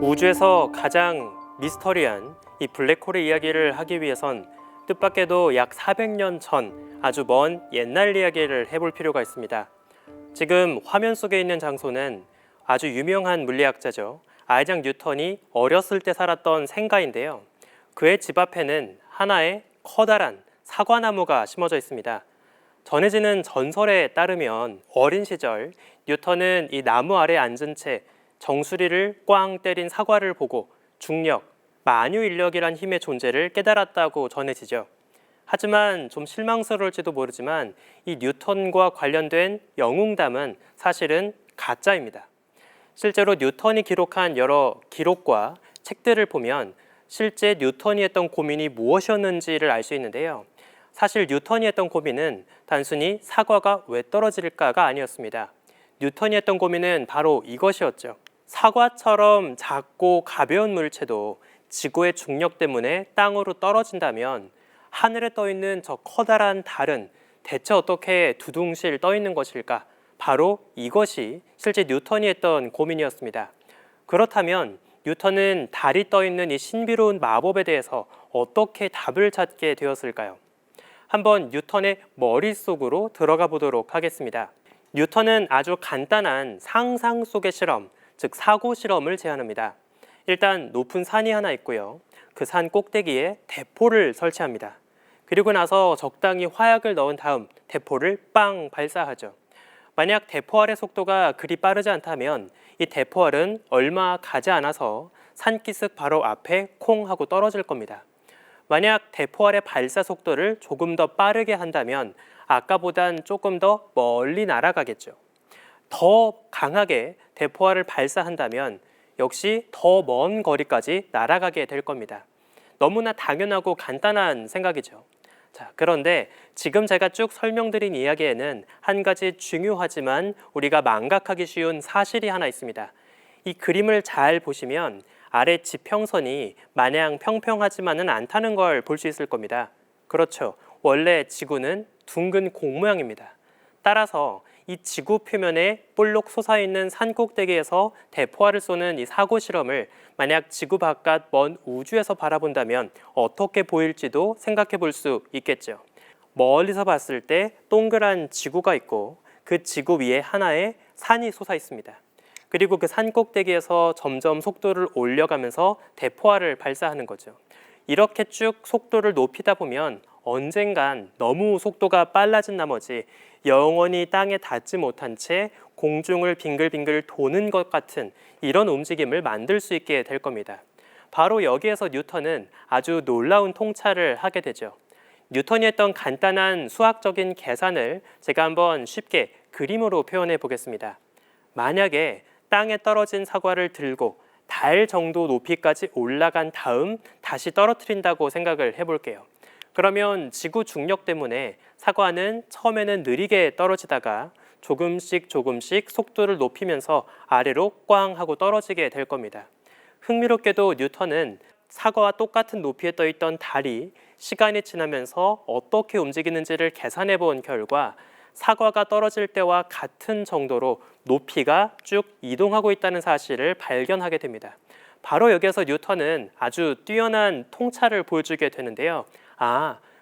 우주에서 가장 미스터리한 이 블랙홀의 이야기를 하기 위해선 뜻밖에도 약 400년 전 아주 먼 옛날 이야기를 해볼 필요가 있습니다. 지금 화면 속에 있는 장소는 아주 유명한 물리학자죠. 아이작 뉴턴이 어렸을 때 살았던 생가인데요. 그의 집 앞에는 하나의 커다란 사과나무가 심어져 있습니다. 전해지는 전설에 따르면 어린 시절 뉴턴은 이 나무 아래 앉은 채 정수리를 꽝 때린 사과를 보고 중력, 만유인력이란 힘의 존재를 깨달았다고 전해지죠. 하지만 좀 실망스러울지도 모르지만 이 뉴턴과 관련된 영웅담은 사실은 가짜입니다. 실제로 뉴턴이 기록한 여러 기록과 책들을 보면 실제 뉴턴이 했던 고민이 무엇이었는지를 알 수 있는데요. 사실 뉴턴이 했던 고민은 단순히 사과가 왜 떨어질까가 아니었습니다. 뉴턴이 했던 고민은 바로 이것이었죠. 사과처럼 작고 가벼운 물체도 지구의 중력 때문에 땅으로 떨어진다면 하늘에 떠 있는 저 커다란 달은 대체 어떻게 두둥실 떠 있는 것일까? 바로 이것이 실제 뉴턴이 했던 고민이었습니다. 그렇다면 뉴턴은 달이 떠 있는 이 신비로운 마법에 대해서 어떻게 답을 찾게 되었을까요? 한번 뉴턴의 머릿속으로 들어가 보도록 하겠습니다. 뉴턴은 아주 간단한 상상 속의 실험, 즉 사고 실험을 제안합니다. 일단 높은 산이 하나 있고요. 그 산 꼭대기에 대포를 설치합니다. 그리고 나서 적당히 화약을 넣은 다음 대포를 빵 발사하죠. 만약 대포알의 속도가 그리 빠르지 않다면 이 대포알은 얼마 가지 않아서 산기슭 바로 앞에 콩 하고 떨어질 겁니다. 만약 대포알의 발사 속도를 조금 더 빠르게 한다면 아까보단 조금 더 멀리 날아가겠죠. 더 강하게 대포알을 발사한다면 역시 더 먼 거리까지 날아가게 될 겁니다. 너무나 당연하고 간단한 생각이죠. 자, 그런데 지금 제가 쭉 설명드린 이야기에는 한 가지 중요하지만 우리가 망각하기 쉬운 사실이 하나 있습니다. 이 그림을 잘 보시면 아래 지평선이 마냥 평평하지만은 않다는 걸 볼 수 있을 겁니다. 그렇죠. 원래 지구는 둥근 공 모양입니다. 따라서 이 지구 표면에 볼록 솟아있는 산 꼭대기에서 대포알을 쏘는 이 사고 실험을 만약 지구 바깥 먼 우주에서 바라본다면 어떻게 보일지도 생각해 볼 수 있겠죠. 멀리서 봤을 때 동그란 지구가 있고 그 지구 위에 하나의 산이 솟아 있습니다. 그리고 그 산 꼭대기에서 점점 속도를 올려가면서 대포알을 발사하는 거죠. 이렇게 쭉 속도를 높이다 보면 언젠간 너무 속도가 빨라진 나머지 영원히 땅에 닿지 못한 채 공중을 빙글빙글 도는 것 같은 이런 움직임을 만들 수 있게 될 겁니다. 바로 여기에서 뉴턴은 아주 놀라운 통찰을 하게 되죠. 뉴턴이 했던 간단한 수학적인 계산을 제가 한번 쉽게 그림으로 표현해 보겠습니다. 만약에 땅에 떨어진 사과를 들고 달 정도 높이까지 올라간 다음 다시 떨어뜨린다고 생각을 해볼게요. 그러면 지구 중력 때문에 사과는 처음에는 느리게 떨어지다가 조금씩 속도를 높이면서 아래로 꽝 하고 떨어지게 될 겁니다. 흥미롭게도 뉴턴은 사과와 똑같은 높이에 떠 있던 달이 시간이 지나면서 어떻게 움직이는지를 계산해 본 결과 사과가 떨어질 때와 같은 정도로 높이가 쭉 이동하고 있다는 사실을 발견하게 됩니다. 바로 여기에서 뉴턴은 아주 뛰어난 통찰을 보여주게 되는데요.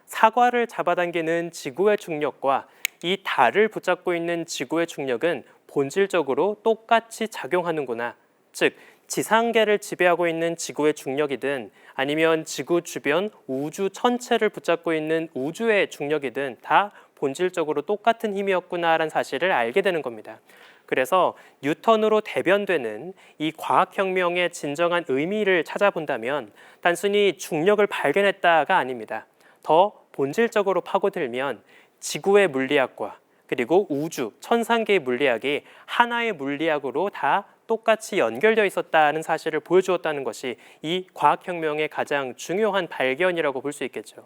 사과를 잡아당기는 지구의 중력과 이 달을 붙잡고 있는 지구의 중력은 본질적으로 똑같이 작용하는구나. 즉, 지상계를 지배하고 있는 지구의 중력이든 아니면 지구 주변 우주 전체를 붙잡고 있는 우주의 중력이든 다 본질적으로 똑같은 힘이었구나라는 사실을 알게 되는 겁니다. 그래서 뉴턴으로 대변되는 이 과학혁명의 진정한 의미를 찾아본다면 단순히 중력을 발견했다가 아닙니다. 더 본질적으로 파고들면 지구의 물리학과 그리고 우주, 천상계의 물리학이 하나의 물리학으로 다 똑같이 연결되어 있었다는 사실을 보여주었다는 것이 이 과학혁명의 가장 중요한 발견이라고 볼 수 있겠죠.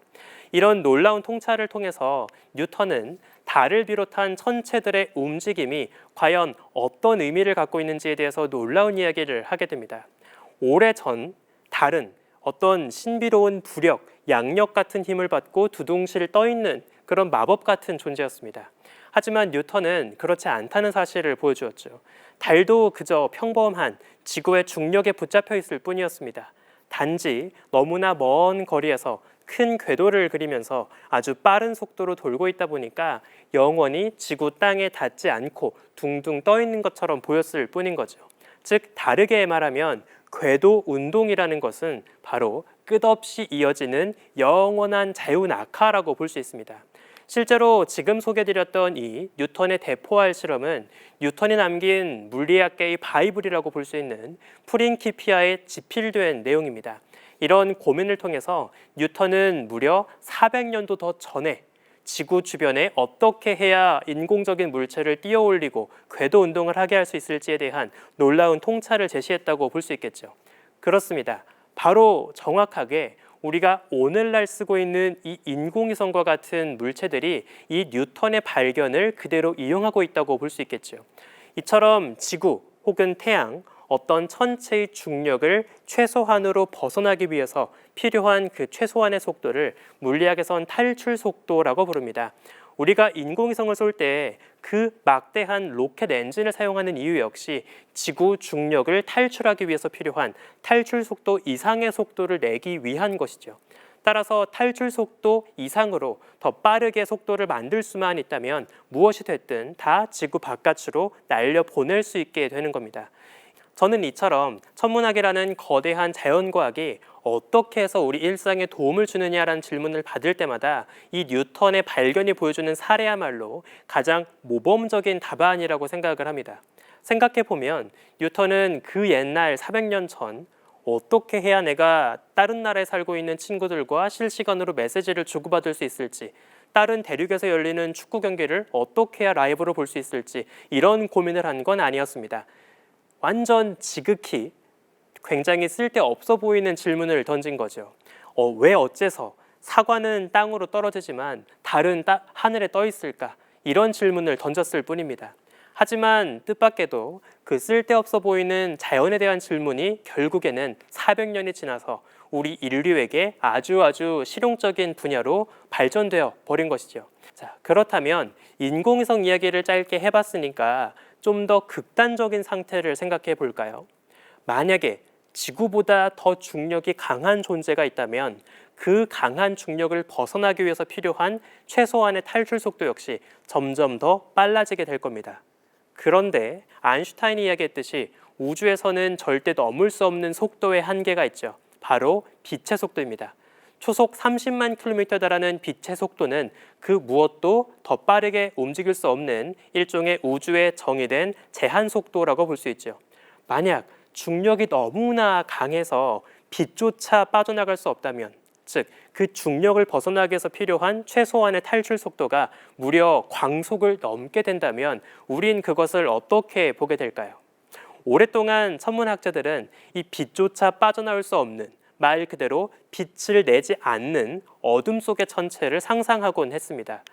이런 놀라운 통찰을 통해서 뉴턴은 달을 비롯한 천체들의 움직임이 과연 어떤 의미를 갖고 있는지에 대해서 놀라운 이야기를 하게 됩니다. 오래전 달은 어떤 신비로운 부력, 양력 같은 힘을 받고 두둥실 떠 있는 그런 마법 같은 존재였습니다. 하지만 뉴턴은 그렇지 않다는 사실을 보여주었죠. 달도 그저 평범한 지구의 중력에 붙잡혀 있을 뿐이었습니다. 단지 너무나 먼 거리에서 큰 궤도를 그리면서 아주 빠른 속도로 돌고 있다 보니까 영원히 지구 땅에 닿지 않고 둥둥 떠 있는 것처럼 보였을 뿐인 거죠. 즉 다르게 말하면 궤도 운동이라는 것은 바로 끝없이 이어지는 영원한 자유낙하라고 볼 수 있습니다. 실제로 지금 소개드렸던 이 뉴턴의 대포알 실험은 뉴턴이 남긴 물리학계의 바이블이라고 볼 수 있는 프린키피아에 집필된 내용입니다. 이런 고민을 통해서 뉴턴은 무려 400년도 더 전에 지구 주변에 어떻게 해야 인공적인 물체를 띄어 올리고 궤도 운동을 하게 할 수 있을지에 대한 놀라운 통찰을 제시했다고 볼 수 있겠죠. 그렇습니다. 바로 정확하게 우리가 오늘날 쓰고 있는 이 인공위성과 같은 물체들이 이 뉴턴의 발견을 그대로 이용하고 있다고 볼 수 있겠죠. 이처럼 지구 혹은 태양, 어떤 천체의 중력을 최소한으로 벗어나기 위해서 필요한 그 최소한의 속도를 물리학에선 탈출 속도라고 부릅니다. 우리가 인공위성을 쏠 때 그 막대한 로켓 엔진을 사용하는 이유 역시 지구 중력을 탈출하기 위해서 필요한 탈출 속도 이상의 속도를 내기 위한 것이죠. 따라서 탈출 속도 이상으로 더 빠르게 속도를 만들 수만 있다면 무엇이 됐든 다 지구 바깥으로 날려 보낼 수 있게 되는 겁니다. 저는 이처럼 천문학이라는 거대한 자연과학이 어떻게 해서 우리 일상에 도움을 주느냐라는 질문을 받을 때마다 이 뉴턴의 발견이 보여주는 사례야말로 가장 모범적인 답안이라고 생각을 합니다. 생각해보면 뉴턴은 그 옛날 400년 전 어떻게 해야 내가 다른 나라에 살고 있는 친구들과 실시간으로 메시지를 주고받을 수 있을지, 다른 대륙에서 열리는 축구 경기를 어떻게 해야 라이브로 볼 수 있을지 이런 고민을 한 건 아니었습니다. 완전 지극히 굉장히 쓸데없어 보이는 질문을 던진 거죠. 왜 어째서 사과는 땅으로 떨어지지만 달은 하늘에 떠 있을까? 이런 질문을 던졌을 뿐입니다. 하지만 뜻밖에도 그 쓸데없어 보이는 자연에 대한 질문이 결국에는 400년이 지나서 우리 인류에게 아주 실용적인 분야로 발전되어 버린 것이죠. 자, 그렇다면 인공위성 이야기를 짧게 해봤으니까 좀 더 극단적인 상태를 생각해 볼까요? 만약에 지구보다 더 중력이 강한 존재가 있다면 그 강한 중력을 벗어나기 위해서 필요한 최소한의 탈출 속도 역시 점점 더 빨라지게 될 겁니다. 그런데 아인슈타인이 이야기했듯이 우주에서는 절대 넘을 수 없는 속도의 한계가 있죠. 바로 빛의 속도입니다. 초속 30만 킬로미터에 달하는 빛의 속도는 그 무엇도 더 빠르게 움직일 수 없는 일종의 우주에 정의된 제한 속도라고 볼 수 있죠. 만약 중력이 너무나 강해서 빛조차 빠져나갈 수 없다면, 즉 그 중력을 벗어나기 위해서 필요한 최소한의 탈출 속도가 무려 광속을 넘게 된다면 우린 그것을 어떻게 보게 될까요? 오랫동안 천문학자들은 이 빛조차 빠져나올 수 없는, 말 그대로 빛을 내지 않는 어둠 속의 천체를 상상하곤 했습니다.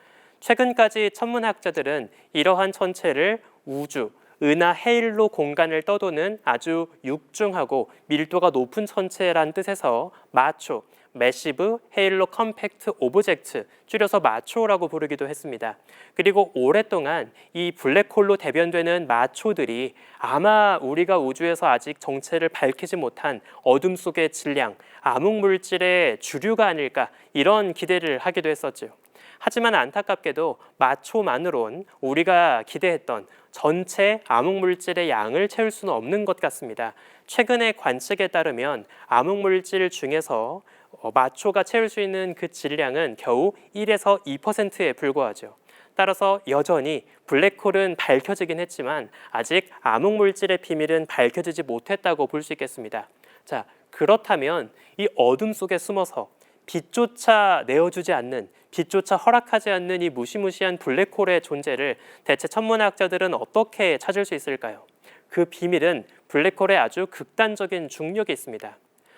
최근까지 천문학자들은 이러한 천체를 우주, 은하 헤일로 공간을 떠도는 아주 육중하고 밀도가 높은 천체란 뜻에서 마초, 매시브 헤일로 컴팩트 오브젝트, 줄여서 마초라고 부르기도 했습니다. 그리고 오랫동안 이 블랙홀로 대변되는 마초들이 아마 우리가 우주에서 아직 정체를 밝히지 못한 어둠 속의 질량, 암흑물질의 주류가 아닐까 이런 기대를 하기도 했었죠. 하지만 안타깝게도 마초만으론 우리가 기대했던 전체 암흑물질의 양을 채울 수는 없는 것 같습니다. 최근의 관측에 따르면 암흑물질 중에서 마초가 채울 수 있는 그 질량은 겨우 1에서 2%에 불과하죠. 따라서 여전히 블랙홀은 밝혀지긴 했지만 아직 암흑물질의 비밀은 밝혀지지 못했다고 볼 수 있겠습니다. 자, 그렇다면 이 어둠 속에 숨어서 빛조차 내어주지 않는, 빛조차 허락하지 않는 이 무시무시한 블랙홀의 존재를 대체 천문학자들은 어떻게 찾을 수 있을까요? 그 비밀은 블랙홀의 아주 극단적인 중력에 있습니다.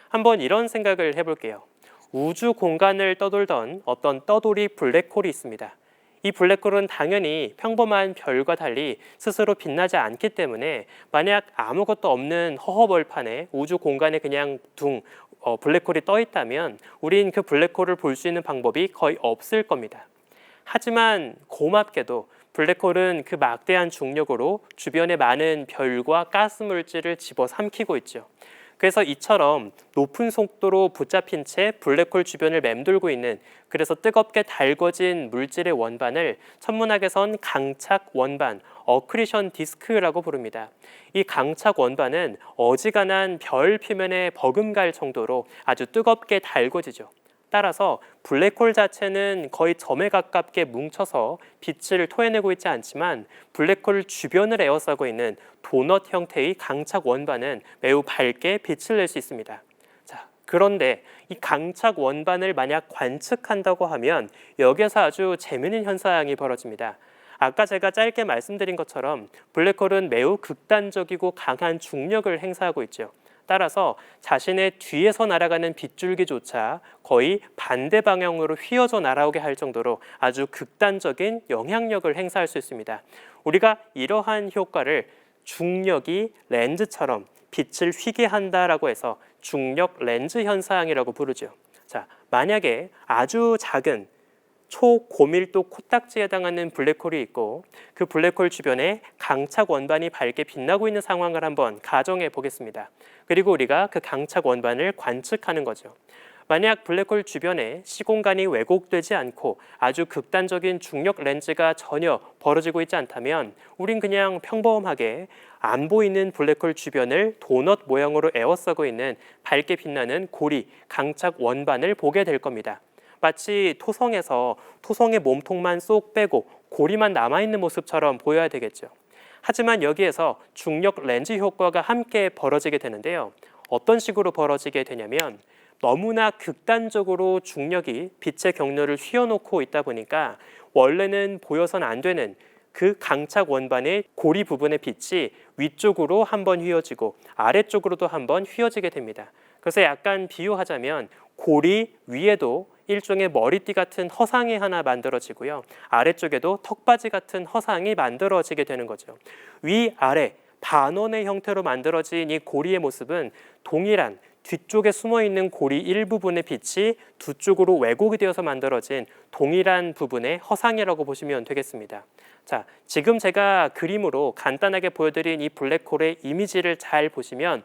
한번 이런 생각을 해볼게요. 우주 공간을 떠돌던 어떤 떠돌이 블랙홀이 있습니다. 이 블랙홀은 당연히 평범한 별과 달리 스스로 빛나지 않기 때문에 만약 아무것도 없는 허허벌판에 우주 공간에 그냥 블랙홀이 떠 있다면 우린 그 블랙홀을 볼 수 있는 방법이 거의 없을 겁니다. 하지만 고맙게도 블랙홀은 그 막대한 중력으로 주변의 많은 별과 가스 물질을 집어삼키고 있죠. 그래서 이처럼 높은 속도로 붙잡힌 채 블랙홀 주변을 맴돌고 있는, 그래서 뜨겁게 달궈진 물질의 원반을 천문학에선 강착 원반, 어크리션 디스크라고 부릅니다. 이 강착 원반은 어지간한 별 표면에 버금갈 정도로 아주 뜨겁게 달궈지죠. 따라서 블랙홀 자체는 거의 점에 가깝게 뭉쳐서 빛을 토해내고 있지 않지만, 블랙홀 주변을 에워싸고 있는 도넛 형태의 강착 원반은 매우 밝게 빛을 낼 수 있습니다. 자, 그런데 이 강착 원반을 만약 관측한다고 하면 여기에서 아주 재미있는 현상이 벌어집니다. 아까 제가 짧게 말씀드린 것처럼 블랙홀은 매우 극단적이고 강한 중력을 행사하고 있죠. 따라서 자신의 뒤에서 날아가는 빗줄기조차 거의 반대 방향으로 휘어져 날아오게 할 정도로 아주 극단적인 영향력을 행사할 수 있습니다. 우리가 이러한 효과를 중력이 렌즈처럼 빛을 휘게 한다라고 해서 중력 렌즈 현상이라고 부르죠. 자, 만약에 아주 작은 초고밀도 코딱지에 해당하는 블랙홀이 있고 그 블랙홀 주변에 강착 원반이 밝게 빛나고 있는 상황을 한번 가정해 보겠습니다. 그리고 우리가 그 강착 원반을 관측하는 거죠. 만약 블랙홀 주변에 시공간이 왜곡되지 않고 아주 극단적인 중력 렌즈가 전혀 벌어지고 있지 않다면 우린 그냥 평범하게 안 보이는 블랙홀 주변을 도넛 모양으로 에워싸고 있는 밝게 빛나는 고리, 강착 원반을 보게 될 겁니다. 마치 토성에서 토성의 몸통만 쏙 빼고 고리만 남아있는 모습처럼 보여야 되겠죠. 하지만 여기에서 중력 렌즈 효과가 함께 벌어지게 되는데요. 어떤 식으로 벌어지게 되냐면 너무나 극단적으로 중력이 빛의 경로를 휘어놓고 있다 보니까 원래는 보여선 안 되는 그 강착 원반의 고리 부분의 빛이 위쪽으로 한번 휘어지고 아래쪽으로도 한번 휘어지게 됩니다. 그래서 약간 비유하자면 고리 위에도 일종의 머리띠 같은 허상이 하나 만들어지고요. 아래쪽에도 턱받이 같은 허상이 만들어지게 되는 거죠. 위아래 반원의 형태로 만들어진 이 고리의 모습은 동일한 뒤쪽에 숨어있는 고리 일부분의 빛이 두 쪽으로 왜곡이 되어서 만들어진 동일한 부분의 허상이라고 보시면 되겠습니다. 자, 지금 제가 그림으로 간단하게 보여드린 이 블랙홀의 이미지를 잘 보시면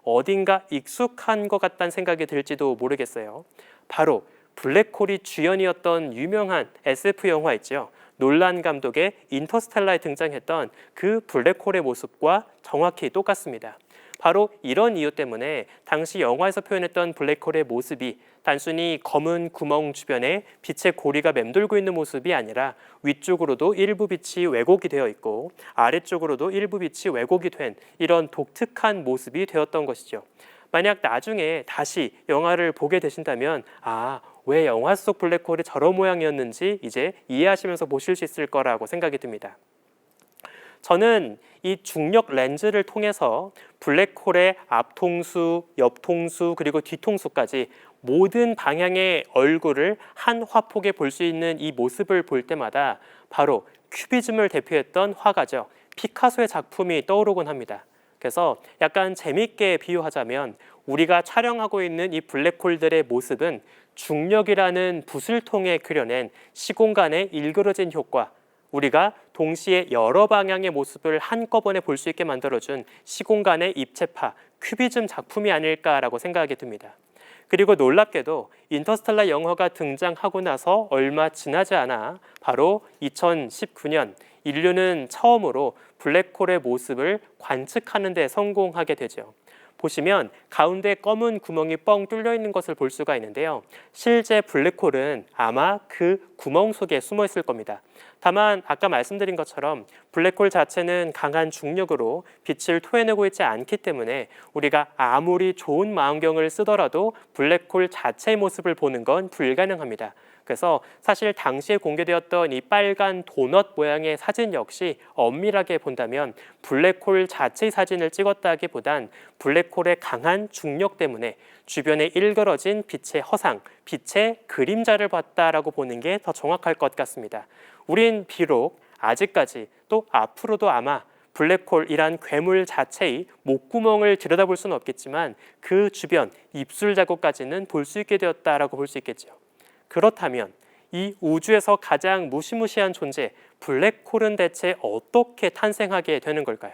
어딘가 익숙한 것 같다는 생각이 들지도 모르겠어요. 바로 블랙홀이 주연이었던 유명한 SF 영화 있죠. 놀란 감독의 인터스텔라에 등장했던 그 블랙홀의 모습과 정확히 똑같습니다. 바로 이런 이유 때문에 당시 영화에서 표현했던 블랙홀의 모습이 단순히 검은 구멍 주변에 빛의 고리가 맴돌고 있는 모습이 아니라 위쪽으로도 일부 빛이 왜곡이 되어 있고 아래쪽으로도 일부 빛이 왜곡이 된 이런 독특한 모습이 되었던 것이죠. 만약 나중에 다시 영화를 보게 되신다면 왜 영화 속 블랙홀이 저런 모양이었는지 이제 이해하시면서 보실 수 있을 거라고 생각이 듭니다. 저는 이 중력 렌즈를 통해서 블랙홀의 앞통수, 옆통수, 그리고 뒤통수까지 모든 방향의 얼굴을 한 화폭에 볼 수 있는 이 모습을 볼 때마다 바로 큐비즘을 대표했던 화가죠. 피카소의 작품이 떠오르곤 합니다. 그래서 약간 재밌게 비유하자면 우리가 촬영하고 있는 이 블랙홀들의 모습은 중력이라는 붓을 통해 그려낸 시공간의 일그러진 효과, 우리가 동시에 여러 방향의 모습을 한꺼번에 볼 수 있게 만들어준 시공간의 입체파, 큐비즘 작품이 아닐까라고 생각이 듭니다. 그리고 놀랍게도 인터스텔라 영화가 등장하고 나서 얼마 지나지 않아 바로 2019년 인류는 처음으로 블랙홀의 모습을 관측하는 데 성공하게 되죠. 보시면 가운데 검은 구멍이 뻥 뚫려 있는 것을 볼 수가 있는데요. 실제 블랙홀은 아마 그 구멍 속에 숨어 있을 겁니다. 다만 아까 말씀드린 것처럼 블랙홀 자체는 강한 중력으로 빛을 토해내고 있지 않기 때문에 우리가 아무리 좋은 망원경을 쓰더라도 블랙홀 자체의 모습을 보는 건 불가능합니다. 그래서 사실 당시에 공개되었던 이 빨간 도넛 모양의 사진 역시 엄밀하게 본다면 블랙홀 자체의 사진을 찍었다기보단 블랙홀의 강한 중력 때문에 주변에 일그러진 빛의 허상, 빛의 그림자를 봤다라고 보는 게 더 정확할 것 같습니다. 우린 비록 아직까지 또 앞으로도 아마 블랙홀이란 괴물 자체의 목구멍을 들여다볼 수는 없겠지만 그 주변 입술 자국까지는 볼 수 있게 되었다라고 볼 수 있겠죠. 그렇다면 이 우주에서 가장 무시무시한 존재, 블랙홀은 대체 어떻게 탄생하게 되는 걸까요?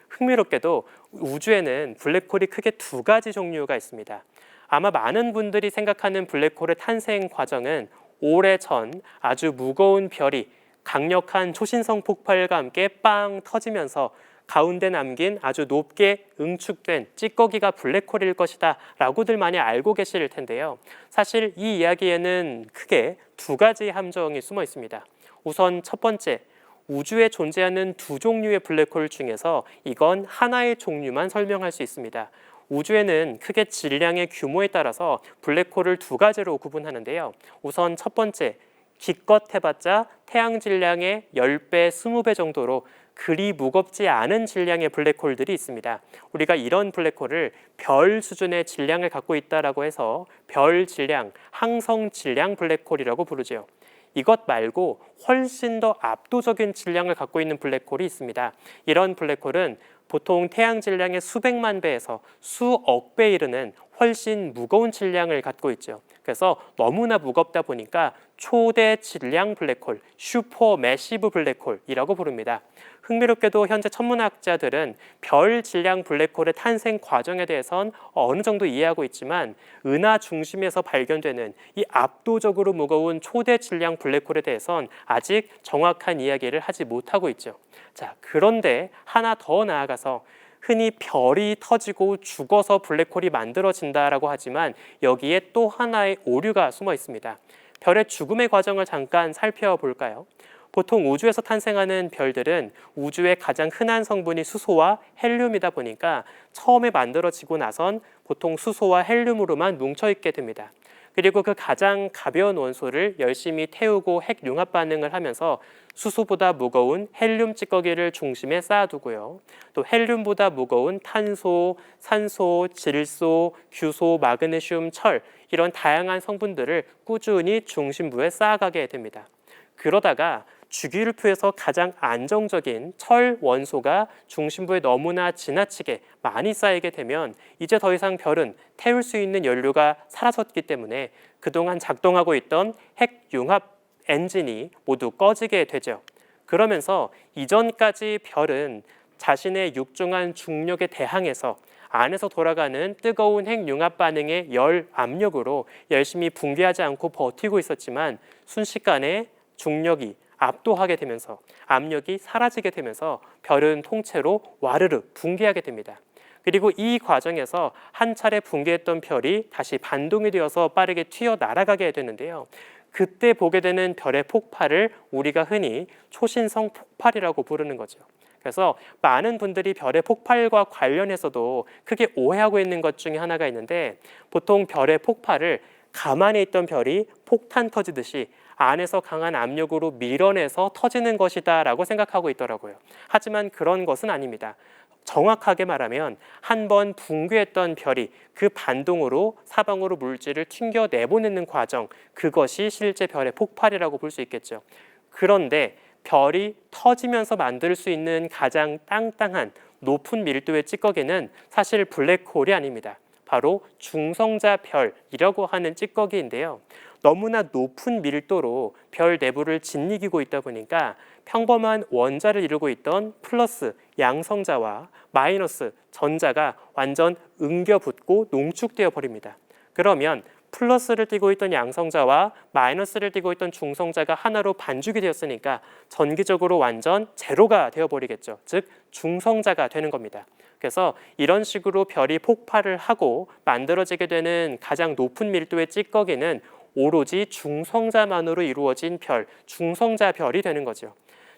흥미롭게도 우주에는 블랙홀이 크게 두 가지 종류가 있습니다. 아마 많은 분들이 생각하는 블랙홀의 탄생 과정은 오래전 아주 무거운 별이 강력한 초신성 폭발과 함께 빵 터지면서 가운데 남긴 아주 높게 응축된 찌꺼기가 블랙홀일 것이다 라고들 많이 알고 계실 텐데요. 사실 이 이야기에는 크게 두 가지 함정이 숨어 있습니다. 우선 첫 번째, 우주에 존재하는 두 종류의 블랙홀 중에서 이건 하나의 종류만 설명할 수 있습니다. 우주에는 크게 질량의 규모에 따라서 블랙홀을 두 가지로 구분하는데요. 우선 첫 번째, 기껏 해봤자 태양 질량의 10배, 20배 정도로 그리 무겁지 않은 질량의 블랙홀들이 있습니다. 우리가 이런 블랙홀을 별 수준의 질량을 갖고 있다라고 해서 별 질량, 항성 질량 블랙홀이라고 부르죠. 이것 말고 훨씬 더 압도적인 질량을 갖고 있는 블랙홀이 있습니다. 이런 블랙홀은 보통 태양 질량의 수백만 배에서 수억 배 이르는 훨씬 무거운 질량을 갖고 있죠. 그래서 너무나 무겁다 보니까 초대 질량 블랙홀, 슈퍼 매시브 블랙홀이라고 부릅니다. 흥미롭게도 현재 천문학자들은 별 질량 블랙홀의 탄생 과정에 대해선 어느 정도 이해하고 있지만 은하 중심에서 발견되는 이 압도적으로 무거운 초대 질량 블랙홀에 대해선 아직 정확한 이야기를 하지 못하고 있죠. 자, 그런데 하나 더 나아가서 흔히 별이 터지고 죽어서 블랙홀이 만들어진다라고 하지만 여기에 또 하나의 오류가 숨어 있습니다. 별의 죽음의 과정을 잠깐 살펴볼까요? 보통 우주에서 탄생하는 별들은 우주의 가장 흔한 성분이 수소와 헬륨이다 보니까 처음에 만들어지고 나선 보통 수소와 헬륨으로만 뭉쳐있게 됩니다. 그리고 그 가장 가벼운 원소를 열심히 태우고 핵 융합 반응을 하면서 수소보다 무거운 헬륨 찌꺼기를 중심에 쌓아두고요. 또 헬륨보다 무거운 탄소, 산소, 질소, 규소, 마그네슘, 철 이런 다양한 성분들을 꾸준히 중심부에 쌓아가게 됩니다. 그러다가 주기율표에서 가장 안정적인 철 원소가 중심부에 너무나 지나치게 많이 쌓이게 되면 이제 더 이상 별은 태울 수 있는 연료가 사라졌기 때문에 그동안 작동하고 있던 핵융합 엔진이 모두 꺼지게 되죠. 그러면서 이전까지 별은 자신의 육중한 중력에 대항해서 안에서 돌아가는 뜨거운 핵융합 반응의 열 압력으로 열심히 붕괴하지 않고 버티고 있었지만 순식간에 중력이 압도하게 되면서 압력이 사라지게 되면서 별은 통째로 와르르 붕괴하게 됩니다. 그리고 이 과정에서 한 차례 붕괴했던 별이 다시 반동이 되어서 빠르게 튀어날아가게 되는데요. 그때 보게 되는 별의 폭발을 우리가 흔히 초신성 폭발이라고 부르는 거죠. 그래서 많은 분들이 별의 폭발과 관련해서도 크게 오해하고 있는 것 중에 하나가 있는데 보통 별의 폭발을 가만히 있던 별이 폭탄 터지듯이 안에서 강한 압력으로 밀어내서 터지는 것이다 라고 생각하고 있더라고요. 하지만 그런 것은 아닙니다. 정확하게 말하면 한 번 붕괴했던 별이 그 반동으로 사방으로 물질을 튕겨 내보내는 과정, 그것이 실제 별의 폭발이라고 볼 수 있겠죠. 그런데 별이 터지면서 만들 수 있는 가장 땅땅한 높은 밀도의 찌꺼기는 사실 블랙홀이 아닙니다. 바로 중성자별이라고 하는 찌꺼기인데요. 너무나 높은 밀도로 별 내부를 짓이기고 있다 보니까 평범한 원자를 이루고 있던 플러스 양성자와 마이너스 전자가 완전 엉겨붙고 농축되어 버립니다. 그러면 플러스를 띠고 있던 양성자와 마이너스를 띠고 있던 중성자가 하나로 반죽이 되었으니까 전기적으로 완전 제로가 되어버리겠죠. 즉 중성자가 되는 겁니다. 그래서 이런 식으로 별이 폭발을 하고 만들어지게 되는 가장 높은 밀도의 찌꺼기는 오로지 중성자만으로 이루어진 별, 중성자별이 되는 거죠.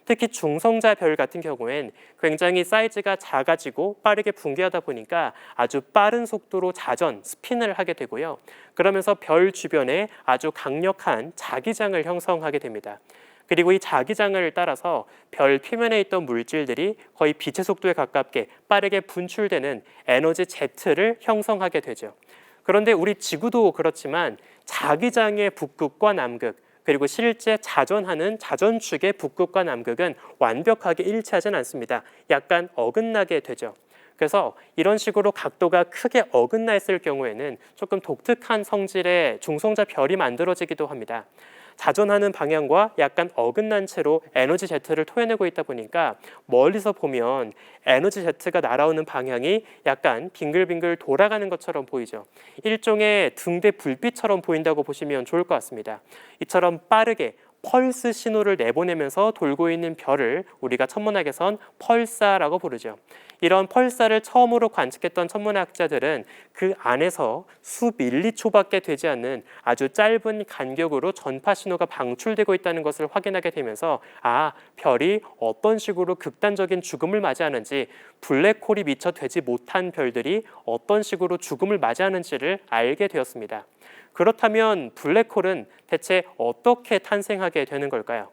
특히 중성자별 같은 경우엔 굉장히 사이즈가 작아지고 빠르게 붕괴하다 보니까 아주 빠른 속도로 자전, 스핀을 하게 되고요. 그러면서 별 주변에 아주 강력한 자기장을 형성하게 됩니다. 그리고 이 자기장을 따라서 별 표면에 있던 물질들이 거의 빛의 속도에 가깝게 빠르게 분출되는 에너지 Z를 형성하게 되죠. 그런데 우리 지구도 그렇지만 자기장의 북극과 남극 그리고 실제 자전하는 자전축의 북극과 남극은 완벽하게 일치하진 않습니다. 약간 어긋나게 되죠. 그래서 이런 식으로 각도가 크게 어긋나 있을 경우에는 조금 독특한 성질의 중성자 별이 만들어지기도 합니다. 자전하는 방향과 약간 어긋난 채로 에너지 제트를 토해내고 있다 보니까 멀리서 보면 에너지 제트가 날아오는 방향이 약간 빙글빙글 돌아가는 것처럼 보이죠. 일종의 등대 불빛처럼 보인다고 보시면 좋을 것 같습니다. 이처럼 빠르게 펄스 신호를 내보내면서 돌고 있는 별을 우리가 천문학에선 펄사라고 부르죠. 이런 펄사를 처음으로 관측했던 천문학자들은 그 안에서 수밀리초밖에 되지 않는 아주 짧은 간격으로 전파 신호가 방출되고 있다는 것을 확인하게 되면서 별이 어떤 식으로 극단적인 죽음을 맞이하는지, 블랙홀이 미처 되지 못한 별들이 어떤 식으로 죽음을 맞이하는지를 알게 되었습니다. 그렇다면 블랙홀은 대체 어떻게 탄생하게 되는 걸까요?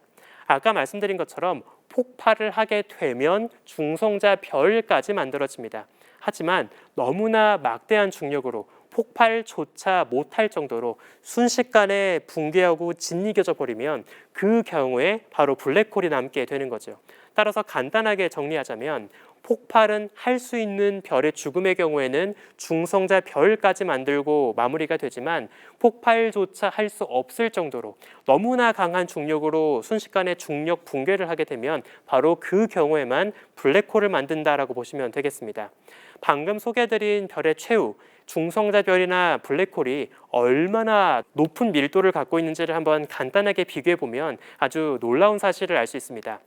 아까 말씀드린 것처럼 폭발을 하게 되면 중성자 별까지 만들어집니다. 하지만 너무나 막대한 중력으로 폭발조차 못할 정도로 순식간에 붕괴하고 짓이겨져 버리면 그 경우에 바로 블랙홀이 남게 되는 거죠. 따라서 간단하게 정리하자면 폭발은 할 수 있는 별의 죽음의 경우에는 중성자 별까지 만들고 마무리가 되지만 폭발조차 할 수 없을 정도로 너무나 강한 중력으로 순식간에 중력 붕괴를 하게 되면 바로 그 경우에만 블랙홀을 만든다라고 보시면 되겠습니다. 방금 소개해드린 별의 최후, 중성자 별이나 블랙홀이 얼마나 높은 밀도를 갖고 있는지를 한번 간단하게 비교해 보면 아주 놀라운 사실을 알 수 있습니다.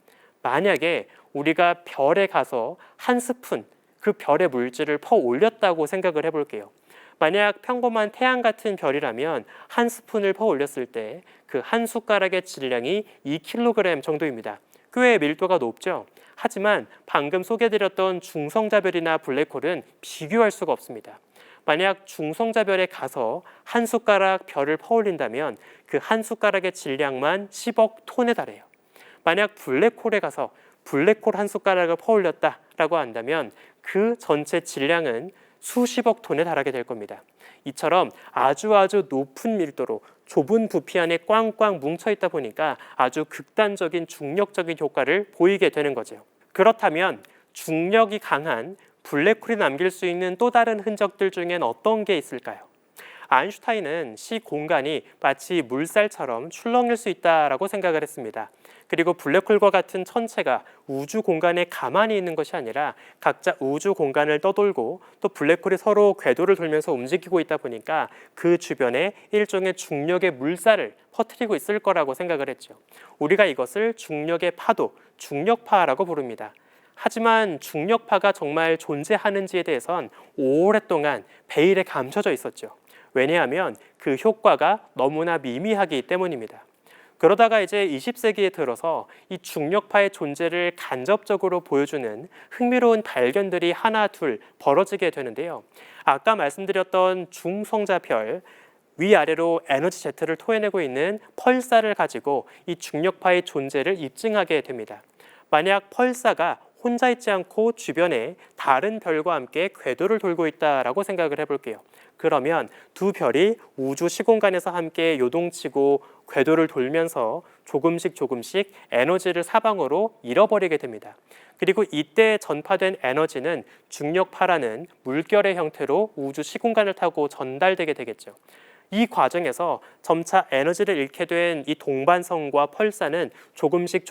만약에 우리가 별에 가서 한 스푼 그 별의 물질을 퍼 올렸다고 생각을 해볼게요. 만약 평범한 태양 같은 별이라면 한 스푼을 퍼 올렸을 때 그 한 숟가락의 질량이 2kg 정도입니다. 꽤 밀도가 높죠. 하지만 방금 소개해드렸던 중성자별이나 블랙홀은 비교할 수가 없습니다. 만약 중성자별에 가서 한 숟가락 별을 퍼 올린다면 그 한 숟가락의 질량만 10억 톤에 달해요. 만약 블랙홀에 가서 블랙홀 한 숟가락을 퍼올렸다라고 한다면 그 전체 질량은 수십억 톤에 달하게 될 겁니다. 이처럼 아주 높은 밀도로 좁은 부피 안에 꽝꽝 뭉쳐 있다 보니까 아주 극단적인 중력적인 효과를 보이게 되는 거죠. 그렇다면 중력이 강한 블랙홀이 남길 수 있는 또 다른 흔적들 중엔 어떤 게 있을까요? 아인슈타인은 시공간이 마치 물살처럼 출렁일 수 있다라고 생각을 했습니다. 그리고 블랙홀과 같은 천체가 우주 공간에 가만히 있는 것이 아니라 각자 우주 공간을 떠돌고 또 블랙홀이 서로 궤도를 돌면서 움직이고 있다 보니까 그 주변에 일종의 중력의 물살을 퍼뜨리고 있을 거라고 생각을 했죠. 우리가 이것을 중력의 파도, 중력파라고 부릅니다. 하지만 중력파가 정말 존재하는지에 대해선 오랫동안 베일에 감춰져 있었죠. 왜냐하면 그 효과가 너무나 미미하기 때문입니다. 그러다가 이제 20세기에 들어서 이 중력파의 존재를 간접적으로 보여주는 흥미로운 발견들이 하나 둘 벌어지게 되는데요. 아까 말씀드렸던 중성자별, 위아래로 에너지 제트를 토해내고 있는 펄사를 가지고 이 중력파의 존재를 입증하게 됩니다. 만약 펄사가 혼자 있지 않고 주변에 다른 별과 함께 궤도를 돌고 있다라고 생각을 해볼게요. 그러면 두 별이 우주 시공간에서 함께 요동치고 궤도를 돌면서 조금씩 에너지를 사방으로 잃어버리게 됩니다. 그리고 이때 전파된 에너지는 중력파라는 물결의 형태로 우주 시공간을 타고 전달되게 되겠죠. 이 과정에서 점차 에너지를 잃게 된 이 동반성과 펄사는 조금씩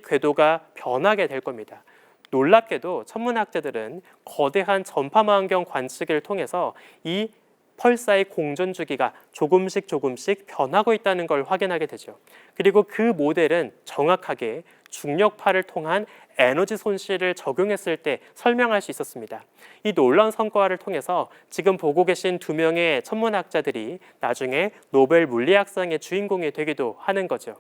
궤도가 변하게 될 겁니다. 놀랍게도 천문학자들은 거대한 전파망원경 관측을 통해서 이 펄사의 공전 주기가 조금씩 변하고 있다는 걸 확인하게 되죠. 그리고 그 모델은 정확하게 중력파를 통한 에너지 손실을 적용했을 때 설명할 수 있었습니다. 이 놀라운 성과를 통해서 지금 보고 계신 두 명의 천문학자들이 나중에 노벨 물리학상의 주인공이 되기도 하는 거죠.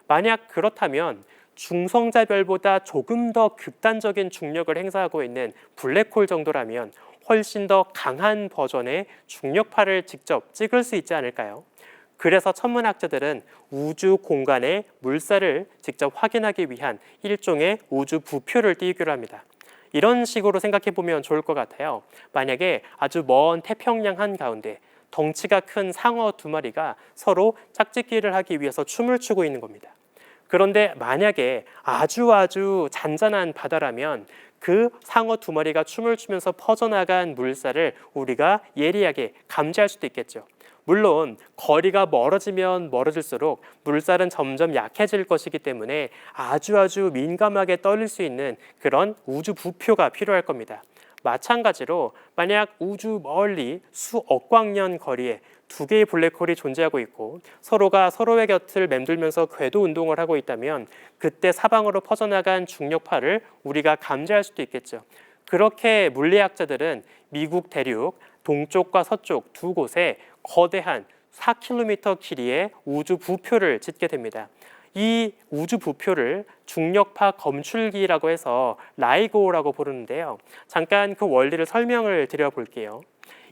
만약 그렇다면 중성자별보다 조금 더 극단적인 중력을 행사하고 있는 블랙홀 정도라면 훨씬 더 강한 버전의 중력파를 직접 찍을 수 있지 않을까요? 그래서 천문학자들은 우주 공간의 물살을 직접 확인하기 위한 일종의 우주 부표를 띄우기로 합니다. 이런 식으로 생각해 보면 좋을 것 같아요. 만약에 아주 먼 태평양 한가운데 덩치가 큰 상어 두 마리가 서로 짝짓기를 하기 위해서 춤을 추고 있는 겁니다. 그런데 만약에 아주 잔잔한 바다라면 그 상어 두 마리가 춤을 추면서 퍼져나간 물살을 우리가 예리하게 감지할 수도 있겠죠. 물론 거리가 멀어지면 멀어질수록 물살은 점점 약해질 것이기 때문에 아주 민감하게 떨릴 수 있는 그런 우주 부표가 필요할 겁니다. 마찬가지로 만약 우주 멀리 수억 광년 거리에 두 개의 블랙홀이 존재하고 있고 서로가 서로의 곁을 맴돌면서 궤도 운동을 하고 있다면 그때 사방으로 퍼져나간 중력파를 우리가 감지할 수도 있겠죠. 그렇게 물리학자들은 미국 대륙 동쪽과 서쪽 두 곳에 거대한 4km 길이의 우주 부표를 짓게 됩니다. 이 우주 부표를 중력파 검출기라고 해서 라이고라고 부르는데요. 잠깐 그 원리를 설명을 드려볼게요.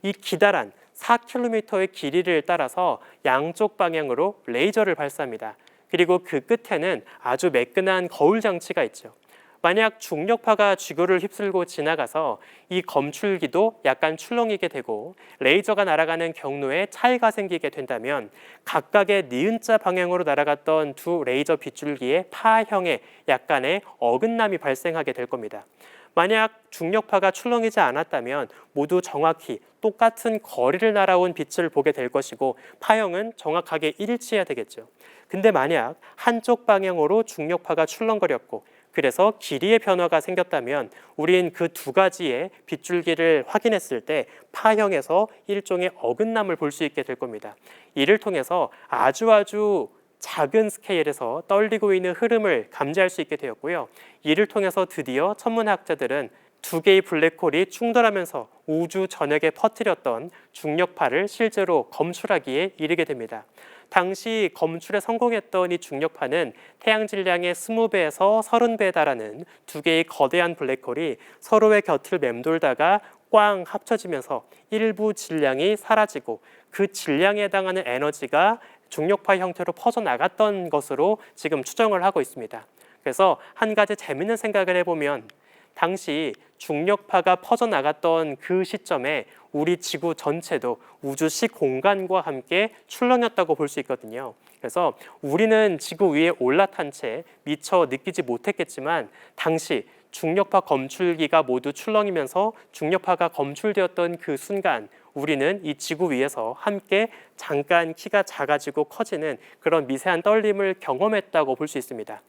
이 기다란 4km의 길이를 따라서 양쪽 방향으로 레이저를 발사합니다. 그리고 그 끝에는 아주 매끈한 거울 장치가 있죠. 만약 중력파가 지구를 휩쓸고 지나가서 이 검출기도 약간 출렁이게 되고 레이저가 날아가는 경로에 차이가 생기게 된다면 각각의 니은자 방향으로 날아갔던 두 레이저 빗줄기의 파형에 약간의 어긋남이 발생하게 될 겁니다. 만약 중력파가 출렁이지 않았다면 모두 정확히 똑같은 거리를 날아온 빛을 보게 될 것이고 파형은 정확하게 일치해야 되겠죠. 근데 만약 한쪽 방향으로 중력파가 출렁거렸고 그래서 길이의 변화가 생겼다면 우린 그 두 가지의 빗줄기를 확인했을 때 파형에서 일종의 어긋남을 볼 수 있게 될 겁니다. 이를 통해서 아주 작은 스케일에서 떨리고 있는 흐름을 감지할 수 있게 되었고요. 이를 통해서 드디어 천문학자들은 두 개의 블랙홀이 충돌하면서 우주 전역에 퍼뜨렸던 중력파를 실제로 검출하기에 이르게 됩니다. 당시 검출에 성공했던 이 중력파는 태양 질량의 20배에서 30배에 달하는 두 개의 거대한 블랙홀이 서로의 곁을 맴돌다가 꽝 합쳐지면서 일부 질량이 사라지고 그 질량에 해당하는 에너지가 중력파 형태로 퍼져나갔던 것으로 지금 추정을 하고 있습니다. 그래서 한 가지 재밌는 생각을 해보면 당시 중력파가 퍼져나갔던 그 시점에 우리 지구 전체도 우주식 공간과 함께 출렁였다고 볼 수 있거든요. 그래서 우리는 지구 위에 올라탄 채 미처 느끼지 못했겠지만 당시 중력파 검출기가 모두 출렁이면서 중력파가 검출되었던 그 순간 우리는 이 지구 위에서 함께 잠깐 키가 작아지고 커지는 그런 미세한 떨림을 경험했다고 볼 수 있습니다.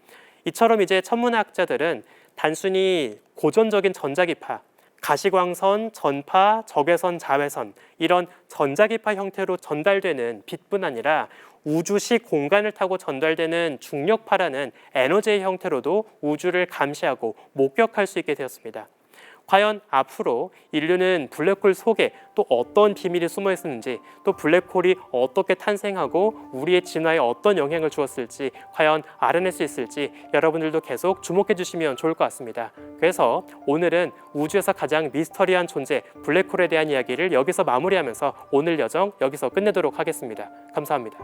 이처럼 이제 천문학자들은 단순히 고전적인 전자기파, 가시광선, 전파, 적외선, 자외선 이런 전자기파 형태로 전달되는 빛뿐 아니라 우주식 공간을 타고 전달되는 중력파라는 에너지의 형태로도 우주를 감시하고 목격할 수 있게 되었습니다. 과연 앞으로 인류는 블랙홀 속에 또 어떤 비밀이 숨어 있었는지, 또 블랙홀이 어떻게 탄생하고 우리의 진화에 어떤 영향을 주었을지 과연 알아낼 수 있을지 여러분들도 계속 주목해 주시면 좋을 것 같습니다. 그래서 오늘은 우주에서 가장 미스터리한 존재 블랙홀에 대한 이야기를 여기서 마무리하면서 오늘 여정 여기서 끝내도록 하겠습니다. 감사합니다.